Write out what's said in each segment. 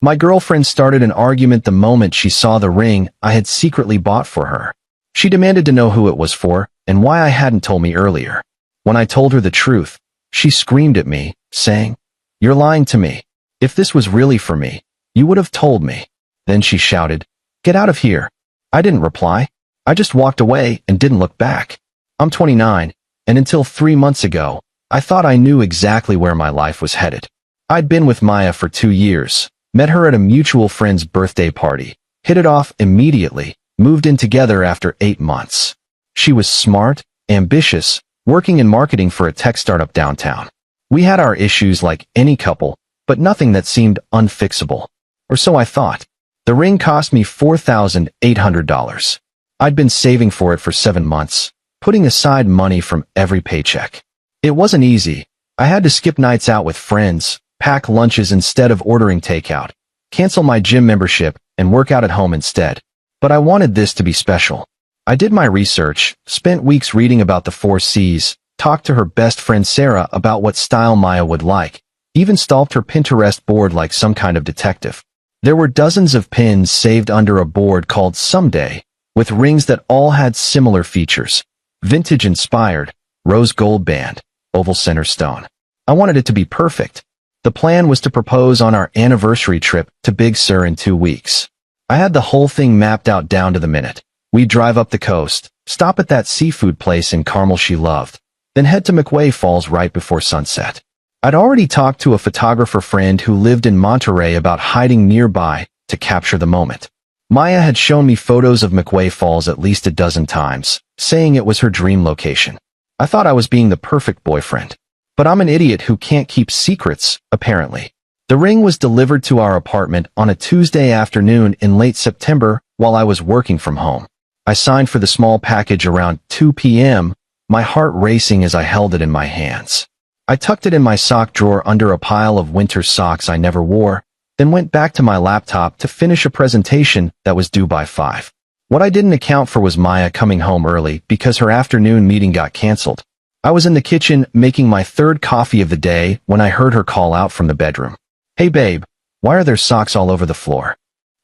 My girlfriend started an argument the moment she saw the ring I had secretly bought for her. She demanded to know who it was for and why I hadn't told me earlier. When I told her the truth, she screamed at me, saying, "You're lying to me. If this was really for me, you would have told me." Then she shouted, "Get out of here." I didn't reply. I just walked away and didn't look back. I'm 29, and until 3 months ago, I thought I knew exactly where my life was headed. I'd been with Maya for 2 years, met her at a mutual friend's birthday party, hit it off immediately, moved in together after 8 months. She was smart, ambitious, working in marketing for a tech startup downtown. We had our issues like any couple, but nothing that seemed unfixable. Or so I thought. The ring cost me $4,800. I'd been saving for it for 7 months, putting aside money from every paycheck. It wasn't easy. I had to skip nights out with friends, pack lunches instead of ordering takeout, cancel my gym membership, and work out at home instead. But I wanted this to be special. I did my research, spent weeks reading about the 4 C's, talked to her best friend Sarah about what style Maya would like, even stalked her Pinterest board like some kind of detective. There were dozens of pins saved under a board called Someday, with rings that all had similar features. Vintage-inspired, rose gold band, oval center stone. I wanted it to be perfect. The plan was to propose on our anniversary trip to Big Sur in 2 weeks. I had the whole thing mapped out down to the minute. We'd drive up the coast, stop at that seafood place in Carmel she loved, then head to McWay Falls right before sunset. I'd already talked to a photographer friend who lived in Monterey about hiding nearby to capture the moment. Maya had shown me photos of McWay Falls at least a dozen times, saying it was her dream location. I thought I was being the perfect boyfriend. But I'm an idiot who can't keep secrets, apparently. The ring was delivered to our apartment on a Tuesday afternoon in late September while I was working from home. I signed for the small package around 2 p.m., my heart racing as I held it in my hands. I tucked it in my sock drawer under a pile of winter socks I never wore, then went back to my laptop to finish a presentation that was due by 5. What I didn't account for was Maya coming home early because her afternoon meeting got canceled. I was in the kitchen making my 3rd coffee of the day when I heard her call out from the bedroom. "Hey babe, why are there socks all over the floor?"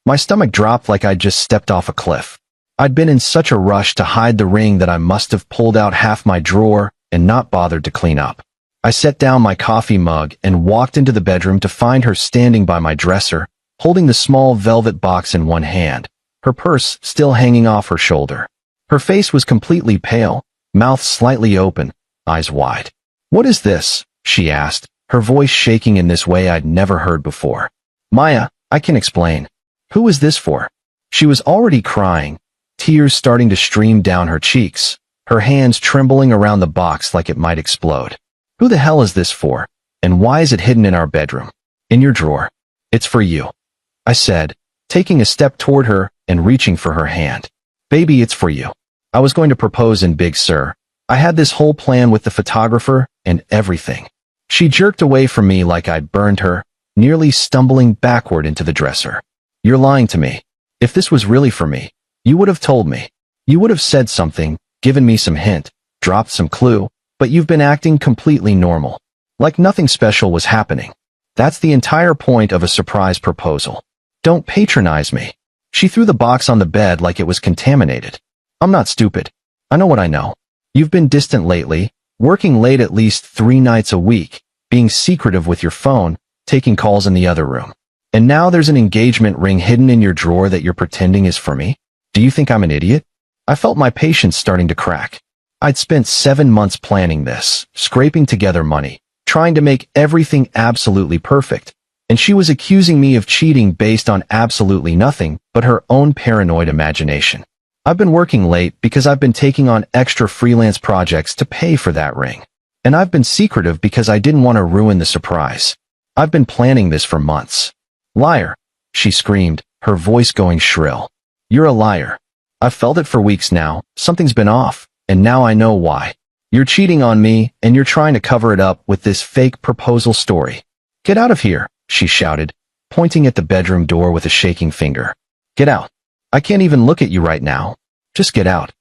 My stomach dropped like I'd just stepped off a cliff. I'd been in such a rush to hide the ring that I must have pulled out half my drawer and not bothered to clean up. I set down my coffee mug and walked into the bedroom to find her standing by my dresser, holding the small velvet box in one hand, her purse still hanging off her shoulder. Her face was completely pale, mouth slightly open, eyes wide. "What is this?" she asked, her voice shaking in this way I'd never heard before. "Maya, I can explain. Who is this for?" She was already crying, tears starting to stream down her cheeks, her hands trembling around the box like it might explode. "Who the hell is this for? And why is it hidden in our bedroom? In your drawer? It's for you," I said, taking a step toward her and reaching for her hand. "Baby, it's for you. I was going to propose in Big Sur. I had this whole plan with the photographer and everything." She jerked away from me like I'd burned her, nearly stumbling backward into the dresser. "You're lying to me. If this was really for me, you would have told me. You would have said something, given me some hint, dropped some clue, but you've been acting completely normal. Like nothing special was happening. That's the entire point of a surprise proposal. Don't patronize me." She threw the box on the bed like it was contaminated. "I'm not stupid. I know what I know. You've been distant lately, working late at least 3 nights a week, being secretive with your phone, taking calls in the other room. And now there's an engagement ring hidden in your drawer that you're pretending is for me? Do you think I'm an idiot?" I felt my patience starting to crack. I'd spent 7 months planning this, scraping together money, trying to make everything absolutely perfect, and she was accusing me of cheating based on absolutely nothing but her own paranoid imagination. I've been working late because I've been taking on extra freelance projects to pay for that ring. And I've been secretive because I didn't want to ruin the surprise. I've been planning this for months. "Liar," she screamed, her voice going shrill. "You're a liar. I've felt it for weeks now. Something's been off, and now I know why. You're cheating on me, and you're trying to cover it up with this fake proposal story. Get out of here," she shouted, pointing at the bedroom door with a shaking finger. "Get out. I can't even look at you right now. Just get out."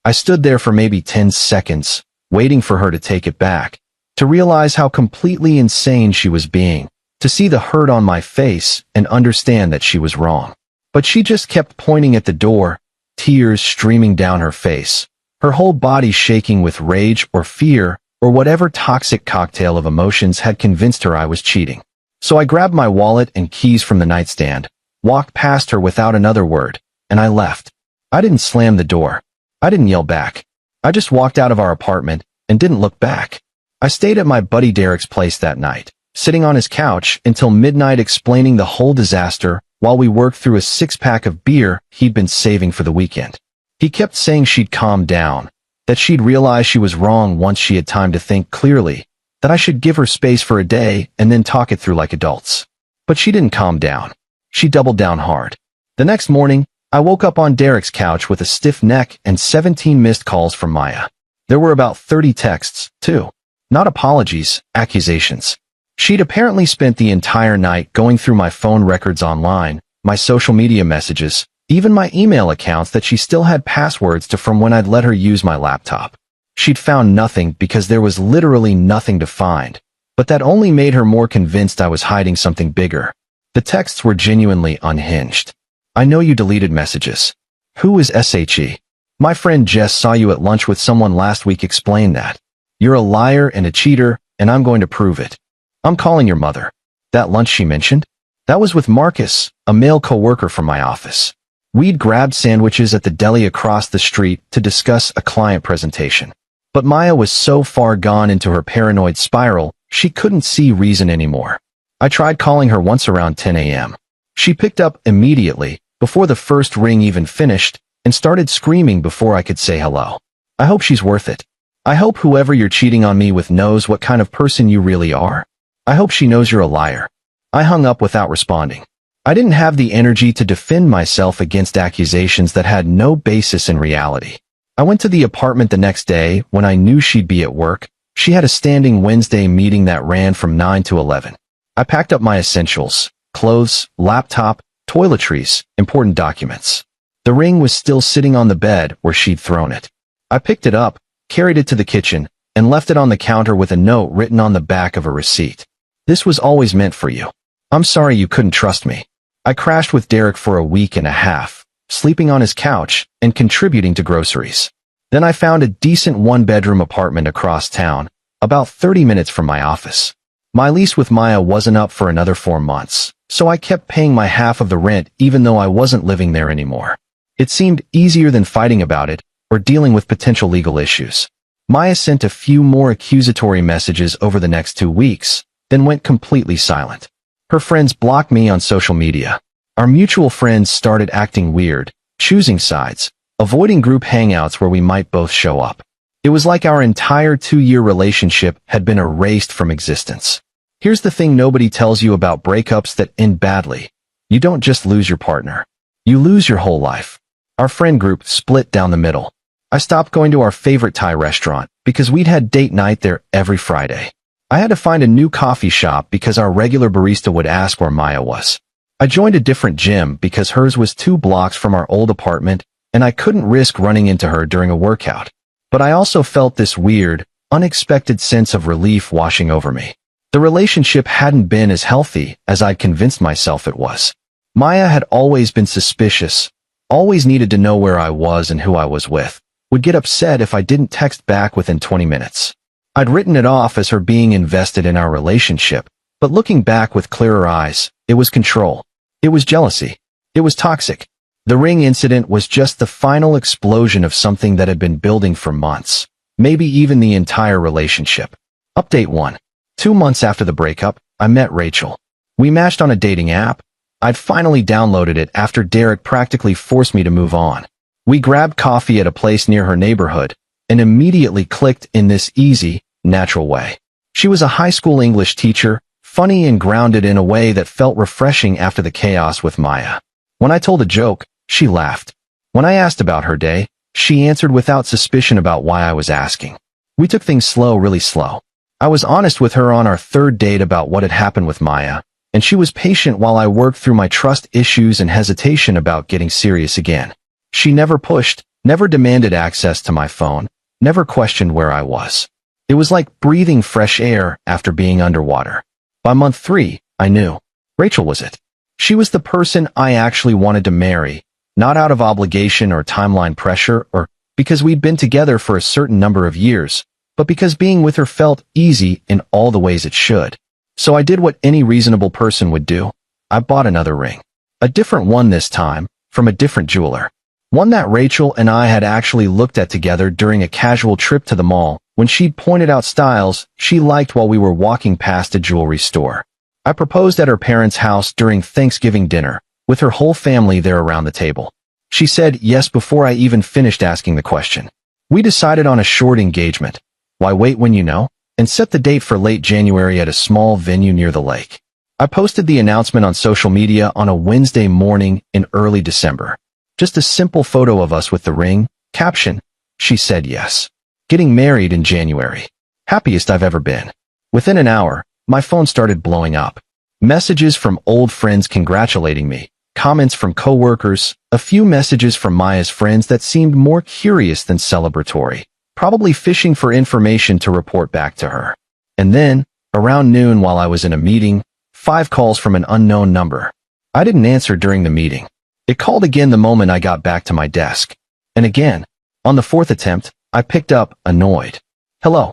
I stood there for maybe 10 seconds, waiting for her to take it back, to realize how completely insane she was being, to see the hurt on my face and understand that she was wrong. But she just kept pointing at the door, tears streaming down her face, her whole body shaking with rage or fear or whatever toxic cocktail of emotions had convinced her I was cheating. So I grabbed my wallet and keys from the nightstand, walked past her without another word, and I left. I didn't slam the door. I didn't yell back. I just walked out of our apartment and didn't look back. I stayed at my buddy Derek's place that night, sitting on his couch until midnight explaining the whole disaster while we worked through a six-pack of beer he'd been saving for the weekend. He kept saying she'd calm down, that she'd realize she was wrong once she had time to think clearly, that I should give her space for a day and then talk it through like adults. But she didn't calm down. She doubled down hard. The next morning, I woke up on Derek's couch with a stiff neck and 17 missed calls from Maya. There were about 30 texts, too. Not apologies, accusations. She'd apparently spent the entire night going through my phone records online, my social media messages, even my email accounts that she still had passwords to from when I'd let her use my laptop. She'd found nothing because there was literally nothing to find, but that only made her more convinced I was hiding something bigger. The texts were genuinely unhinged. I know you deleted messages. Who is SHE? My friend Jess saw you at lunch with someone last week. Explain that. You're a liar and a cheater, and I'm going to prove it. I'm calling your mother. That lunch she mentioned? That was with Marcus, a male coworker from my office. We'd grabbed sandwiches at the deli across the street to discuss a client presentation. But Maya was so far gone into her paranoid spiral, she couldn't see reason anymore. I tried calling her once around 10 a.m. She picked up immediately, before the first ring even finished, and started screaming before I could say hello. I hope she's worth it. I hope whoever you're cheating on me with knows what kind of person you really are. I hope she knows you're a liar. I hung up without responding. I didn't have the energy to defend myself against accusations that had no basis in reality. I went to the apartment the next day when I knew she'd be at work. She had a standing Wednesday meeting that ran from 9 to 11. I packed up my essentials, clothes, laptop, toiletries, important documents. The ring was still sitting on the bed where she'd thrown it. I picked it up, carried it to the kitchen, and left it on the counter with a note written on the back of a receipt. This was always meant for you. I'm sorry you couldn't trust me. I crashed with Derek for a week and a half, sleeping on his couch and contributing to groceries. Then I found a decent one-bedroom apartment across town, about 30 minutes from my office. My lease with Maya wasn't up for another 4 months, so I kept paying my half of the rent even though I wasn't living there anymore. It seemed easier than fighting about it or dealing with potential legal issues. Maya sent a few more accusatory messages over the next 2 weeks, then went completely silent. Her friends blocked me on social media. Our mutual friends started acting weird, choosing sides, avoiding group hangouts where we might both show up. It was like our entire 2-year relationship had been erased from existence. Here's the thing nobody tells you about breakups that end badly. You don't just lose your partner. You lose your whole life. Our friend group split down the middle. I stopped going to our favorite Thai restaurant because we'd had date night there every Friday. I had to find a new coffee shop because our regular barista would ask where Maya was. I joined a different gym because hers was 2 blocks from our old apartment, and I couldn't risk running into her during a workout. But I also felt this weird, unexpected sense of relief washing over me. The relationship hadn't been as healthy as I'd convinced myself it was. Maya had always been suspicious, always needed to know where I was and who I was with, would get upset if I didn't text back within 20 minutes. I'd written it off as her being invested in our relationship, but looking back with clearer eyes, it was control. It was jealousy. It was toxic. The ring incident was just the final explosion of something that had been building for months, maybe even the entire relationship. Update 1. 2 months after the breakup, I met Rachel. We matched on a dating app. I'd finally downloaded it after Derek practically forced me to move on. We grabbed coffee at a place near her neighborhood and immediately clicked in this easy, natural way. She was a high school English teacher, funny and grounded in a way that felt refreshing after the chaos with Maya. When I told a joke, she laughed. When I asked about her day, she answered without suspicion about why I was asking. We took things slow, really slow. I was honest with her on our 3rd date about what had happened with Maya, and she was patient while I worked through my trust issues and hesitation about getting serious again. She never pushed, never demanded access to my phone, never questioned where I was. It was like breathing fresh air after being underwater. By month 3, I knew. Rachel was it. She was the person I actually wanted to marry, not out of obligation or timeline pressure or because we'd been together for a certain number of years, but because being with her felt easy in all the ways it should. So I did what any reasonable person would do. I bought another ring. A different one this time, from a different jeweler. One that Rachel and I had actually looked at together during a casual trip to the mall when she'd pointed out styles she liked while we were walking past a jewelry store. I proposed at her parents' house during Thanksgiving dinner, with her whole family there around the table. She said yes before I even finished asking the question. We decided on a short engagement. Why wait when you know? And set the date for late January at a small venue near the lake. I posted the announcement on social media on a Wednesday morning in early December. Just a simple photo of us with the ring, caption, she said yes. Getting married in January. Happiest I've ever been. Within an hour, my phone started blowing up. Messages from old friends congratulating me, comments from coworkers, a few messages from Maya's friends that seemed more curious than celebratory, probably fishing for information to report back to her. And then, around noon while I was in a meeting, 5 calls from an unknown number. I didn't answer during the meeting. It called again the moment I got back to my desk. And again, on the 4th attempt, I picked up, annoyed. Hello.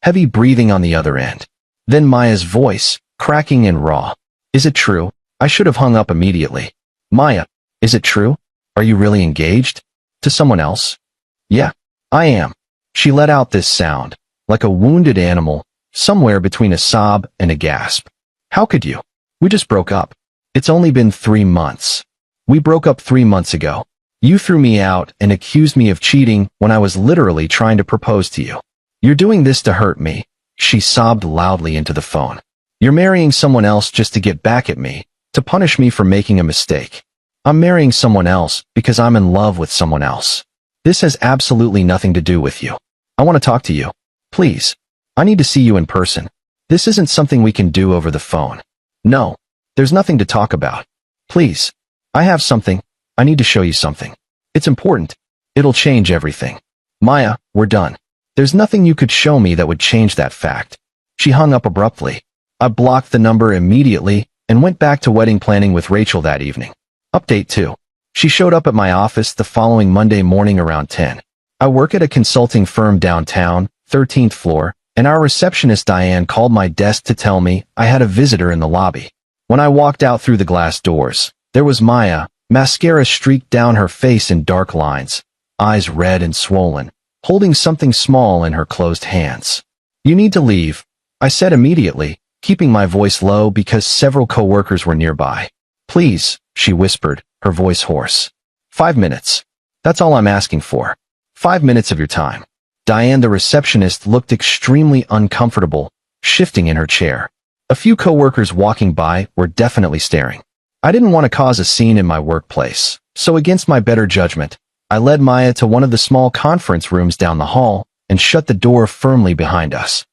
Heavy breathing on the other end. Then Maya's voice, cracking and raw. Is it true? I should have hung up immediately. Maya, is it true? Are you really engaged? To someone else? Yeah, I am. She let out this sound, like a wounded animal, somewhere between a sob and a gasp. How could you? We just broke up. It's only been 3 months. We broke up 3 months ago. You threw me out and accused me of cheating when I was literally trying to propose to you. You're doing this to hurt me. She sobbed loudly into the phone. You're marrying someone else just to get back at me, to punish me for making a mistake. I'm marrying someone else because I'm in love with someone else. This has absolutely nothing to do with you. I want to talk to you. Please. I need to see you in person. This isn't something we can do over the phone. No. There's nothing to talk about. Please. I have something. I need to show you something. It's important. It'll change everything. Maya, we're done. There's nothing you could show me that would change that fact. She hung up abruptly. I blocked the number immediately and went back to wedding planning with Rachel that evening. Update 2. She showed up at my office the following Monday morning around 10. I work at a consulting firm downtown, 13th floor, and our receptionist Diane called my desk to tell me I had a visitor in the lobby. When I walked out through the glass doors, there was Maya, mascara streaked down her face in dark lines, eyes red and swollen, holding something small in her closed hands. You need to leave, I said immediately, keeping my voice low because several coworkers were nearby. Please, she whispered, her voice hoarse. 5 minutes. That's all I'm asking for. 5 minutes of your time. Diane, the receptionist, looked extremely uncomfortable, shifting in her chair. A few coworkers walking by were definitely staring. I didn't want to cause a scene in my workplace, so against my better judgment, I led Maya to one of the small conference rooms down the hall and shut the door firmly behind us.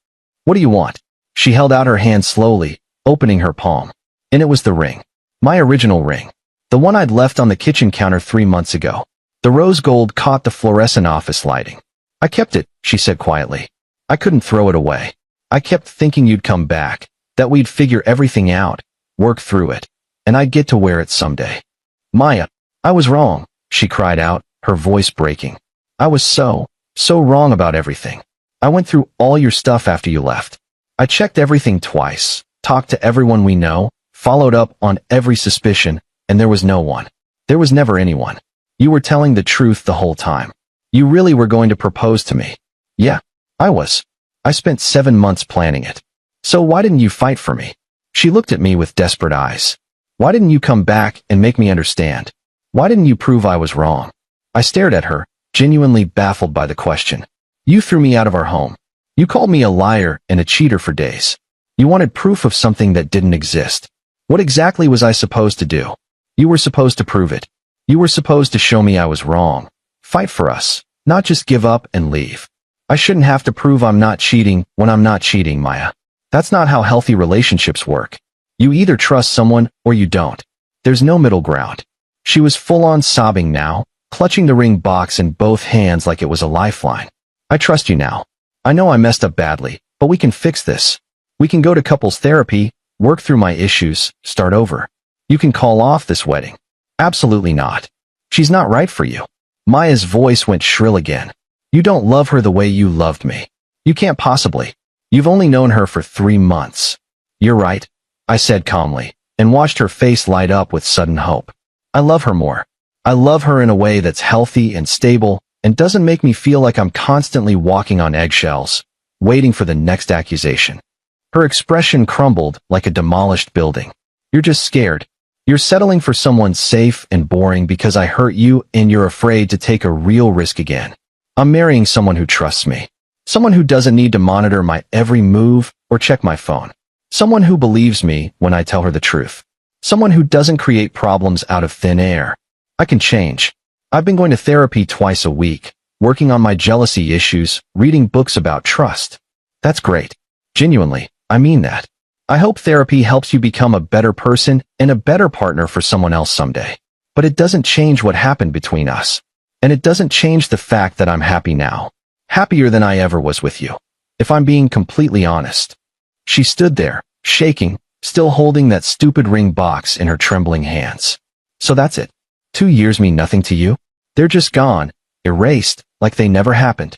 What do you want? She held out her hand slowly, opening her palm. And it was the ring. My original ring. The one I'd left on the kitchen counter 3 months ago. The rose gold caught the fluorescent office lighting. I kept it, she said quietly. I couldn't throw it away. I kept thinking you'd come back, that we'd figure everything out, work through it, and I'd get to wear it someday. Maya, I was wrong, she cried out, her voice breaking. I was so wrong about everything. I went through all your stuff after you left. I checked everything twice, talked to everyone we know, followed up on every suspicion, and there was no one. There was never anyone. You were telling the truth the whole time. You really were going to propose to me. Yeah, I was. I spent 7 months planning it. So why didn't you fight for me? She looked at me with desperate eyes. Why didn't you come back and make me understand? Why didn't you prove I was wrong? I stared at her, genuinely baffled by the question. You threw me out of our home. You called me a liar and a cheater for days. You wanted proof of something that didn't exist. What exactly was I supposed to do? You were supposed to prove it. You were supposed to show me I was wrong. Fight for us, not just give up and leave. I shouldn't have to prove I'm not cheating when I'm not cheating, Maya. That's not how healthy relationships work. You either trust someone or you don't. There's no middle ground. She was full-on sobbing now, clutching the ring box in both hands like it was a lifeline. I trust you now. I know I messed up badly, but we can fix this. We can go to couples therapy, work through my issues, start over. You can call off this wedding. Absolutely not. She's not right for you. Maya's voice went shrill again. You don't love her the way you loved me. You can't possibly. You've only known her for 3 months. You're right, I said calmly, and watched her face light up with sudden hope. I love her more. I love her in a way that's healthy and stable and doesn't make me feel like I'm constantly walking on eggshells, waiting for the next accusation. Her expression crumbled like a demolished building. You're just scared. You're settling for someone safe and boring because I hurt you and you're afraid to take a real risk again. I'm marrying someone who trusts me. Someone who doesn't need to monitor my every move or check my phone. Someone who believes me when I tell her the truth. Someone who doesn't create problems out of thin air. I can change. I've been going to therapy twice a week, working on my jealousy issues, reading books about trust. That's great. Genuinely, I mean that. I hope therapy helps you become a better person and a better partner for someone else someday. But it doesn't change what happened between us. And it doesn't change the fact that I'm happy now. Happier than I ever was with you. If I'm being completely honest. She stood there, shaking, still holding that stupid ring box in her trembling hands. So that's it. 2 years mean nothing to you? They're just gone, erased, like they never happened.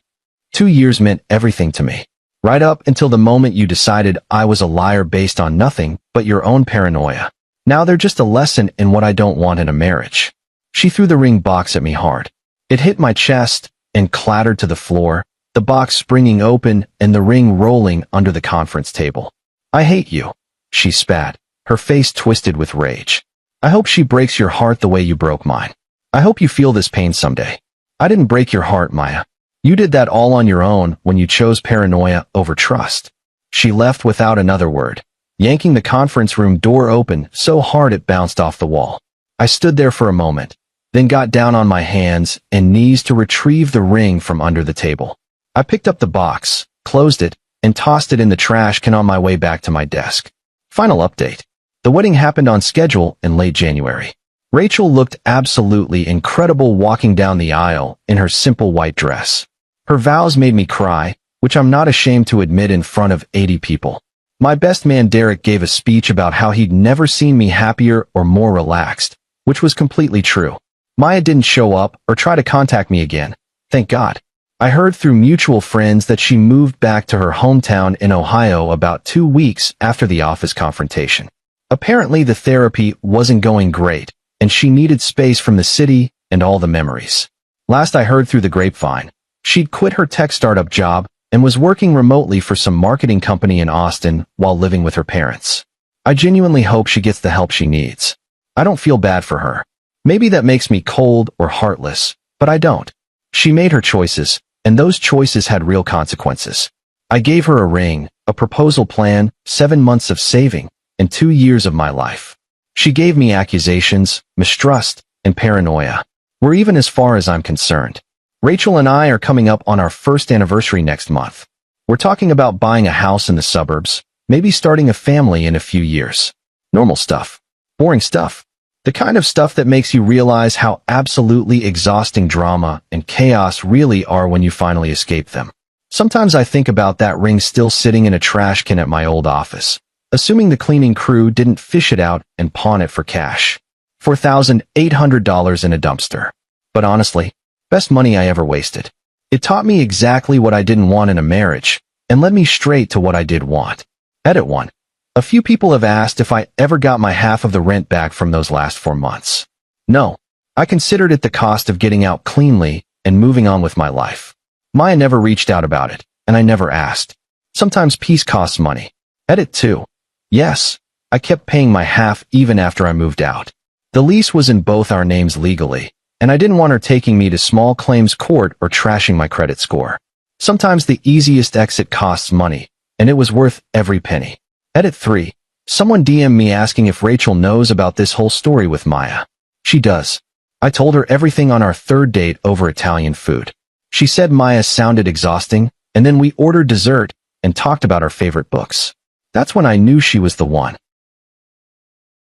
2 years meant everything to me. Right up until the moment you decided I was a liar based on nothing but your own paranoia. Now they're just a lesson in what I don't want in a marriage. She threw the ring box at me hard. It hit my chest and clattered to the floor, the box springing open and the ring rolling under the conference table. I hate you, she spat, her face twisted with rage. I hope she breaks your heart the way you broke mine. I hope you feel this pain someday. I didn't break your heart, Maya. You did that all on your own when you chose paranoia over trust. She left without another word, yanking the conference room door open so hard it bounced off the wall. I stood there for a moment, then got down on my hands and knees to retrieve the ring from under the table. I picked up the box, closed it, and tossed it in the trash can on my way back to my desk. Final update. The wedding happened on schedule in late January. Rachel looked absolutely incredible walking down the aisle in her simple white dress. Her vows made me cry, which I'm not ashamed to admit in front of 80 people. My best man Derek gave a speech about how he'd never seen me happier or more relaxed, which was completely true. Maya didn't show up or try to contact me again. Thank God. I heard through mutual friends that she moved back to her hometown in Ohio about 2 weeks after the office confrontation. Apparently the therapy wasn't going great, and she needed space from the city and all the memories. Last I heard through the grapevine, she'd quit her tech startup job and was working remotely for some marketing company in Austin while living with her parents. I genuinely hope she gets the help she needs. I don't feel bad for her. Maybe that makes me cold or heartless, but I don't. She made her choices, and those choices had real consequences. I gave her a ring, a proposal plan, 7 months of saving, and 2 years of my life. She gave me accusations, mistrust, and paranoia. We're even as far as I'm concerned. Rachel and I are coming up on our first anniversary next month. We're talking about buying a house in the suburbs, maybe starting a family in a few years. Normal stuff. Boring stuff. The kind of stuff that makes you realize how absolutely exhausting drama and chaos really are when you finally escape them. Sometimes I think about that ring still sitting in a trash can at my old office, assuming the cleaning crew didn't fish it out and pawn it for cash. $4,800 in a dumpster. But honestly, best money I ever wasted. It taught me exactly what I didn't want in a marriage, and led me straight to what I did want. Edit 1. A few people have asked if I ever got my half of the rent back from those last 4 months. No. I considered it the cost of getting out cleanly and moving on with my life. Maya never reached out about it, and I never asked. Sometimes peace costs money. Edit 2. Yes, I kept paying my half even after I moved out. The lease was in both our names legally, and I didn't want her taking me to small claims court or trashing my credit score. Sometimes the easiest exit costs money, and it was worth every penny. Edit 3. Someone DM'd me asking if Rachel knows about this whole story with Maya. She does. I told her everything on our third date over Italian food. She said Maya sounded exhausting, and then we ordered dessert and talked about our favorite books. That's when I knew she was the one.